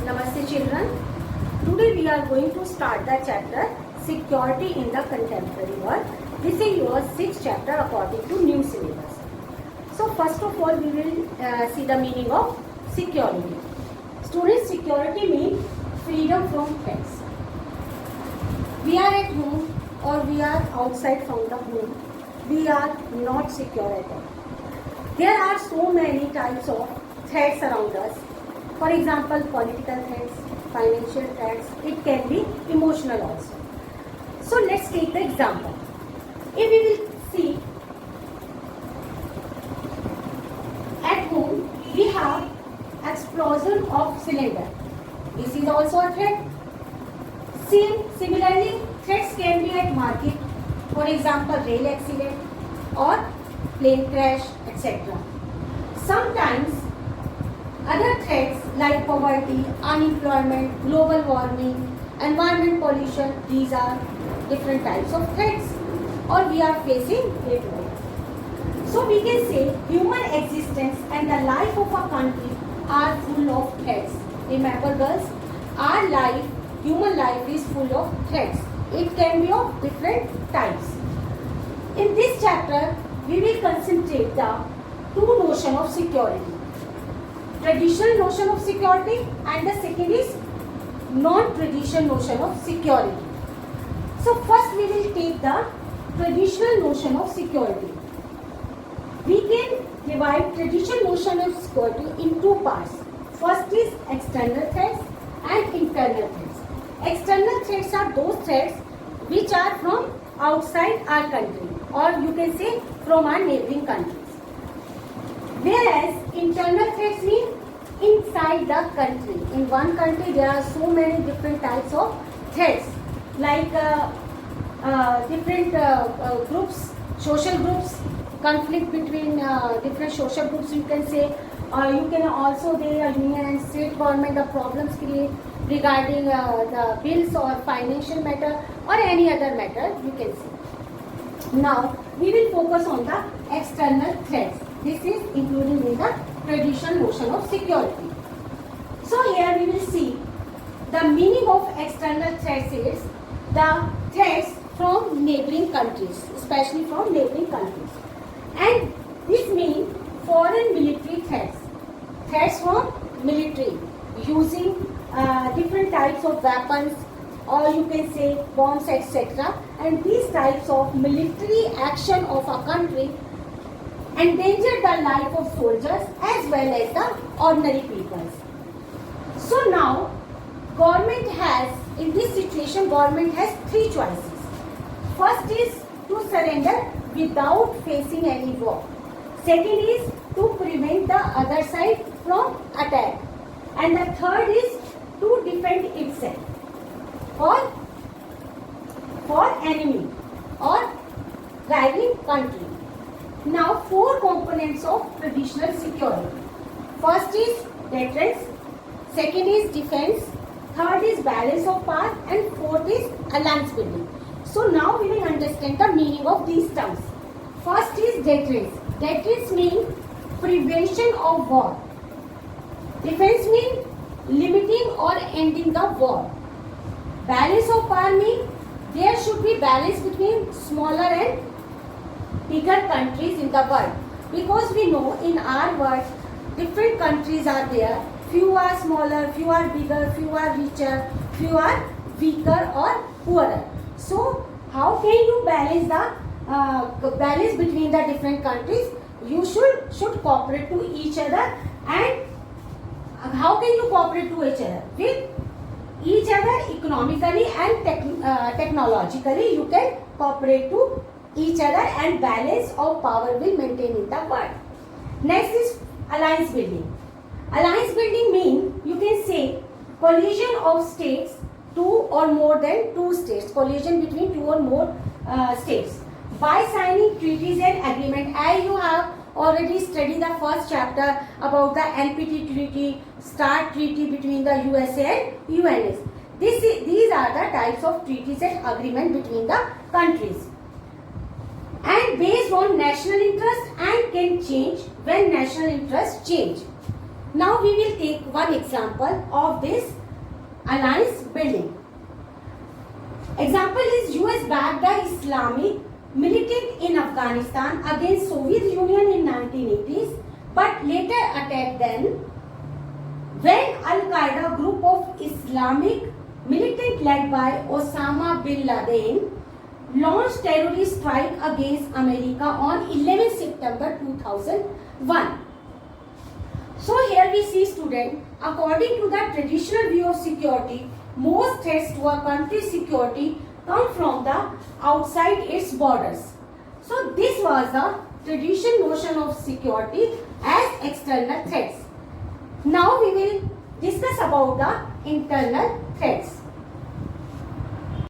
Namaste children. Today we are going to start the chapter Security in the Contemporary World. This is your 6th chapter according to new syllabus. So first of all we will see the meaning of security. Students, security means freedom from threats. We are at home or we are outside from the home. We are not secure at all. There are so many types of threats around us. For example, political threats, financial threats, it can be emotional also. So let's take the example. If we will see, at home we have explosion of cylinder. This is also a threat. Similarly, threats can be at market. For example, rail accident or plane crash, etc. Sometimes other threats like poverty, unemployment, global warming, environment pollution, these are different types of threats or we are facing it all. So we can say human existence and the life of a country are full of threats. Remember girls, our life, human life is full of threats. It can be of different types. In this chapter, we will concentrate the two notions of security. Traditional notion of security and the second is non-traditional notion of security. So first we will take the traditional notion of security. We can divide traditional notion of security in two parts. First is external threats and internal threats. External threats are those threats which are from outside our country or you can say from our neighboring countries. Whereas internal threats mean inside the country. In one country there are so many different types of threats like different groups, social groups, conflict between different social groups you can say. You can also there union and state government the problems create regarding the bills or financial matter or any other matter you can say. Now we will focus on the external threats. This is including in the traditional notion of security. So here we will see the meaning of external threats is the threats from neighboring countries, especially from neighboring countries. And this means foreign military threats. Threats from military using different types of weapons or you can say bombs etc. And these types of military action of a country endanger the life of soldiers as well as the ordinary people. So now government has, in this situation government has three choices. First is to surrender without facing any war. Second is to prevent the other side from attack. And the third is to defend itself for enemy or rivaling country. Now four components of traditional security. First is deterrence, second is defense, third is balance of power and fourth is alliance building. So now we will understand the meaning of these terms. First is deterrence. Deterrence means prevention of war. Defense means limiting or ending the war. Balance of power means there should be balance between smaller and bigger countries in the world, because we know in our world different countries are there. Few are smaller, few are bigger, few are richer, few are weaker or poorer. So how can you balance the balance between the different countries? You should cooperate to each other. And how can you cooperate to each other? With each other economically and technologically you can cooperate to each other and balance of power will maintain in the world. Next is alliance building. Alliance building means you can say coalition of states, two or more than two states, coalition between two or more states by signing treaties and agreement. As you have already studied the first chapter about the NPT treaty, START treaty between the USA and UNS. These are the types of treaties and agreement between the countries. And based on national interest and can change when national interests change. Now we will take one example of this alliance building. Example is US backed the Islamic militant in Afghanistan against Soviet Union in 1980s, but later attacked them when Al-Qaeda group of Islamic militant led by Osama bin Laden launched terrorist strike against America on 11 September 2001. So here we see student, according to the traditional view of security, most threats to a country's security come from the outside its borders. So this was the traditional notion of security as external threats. Now we will discuss about the internal threats.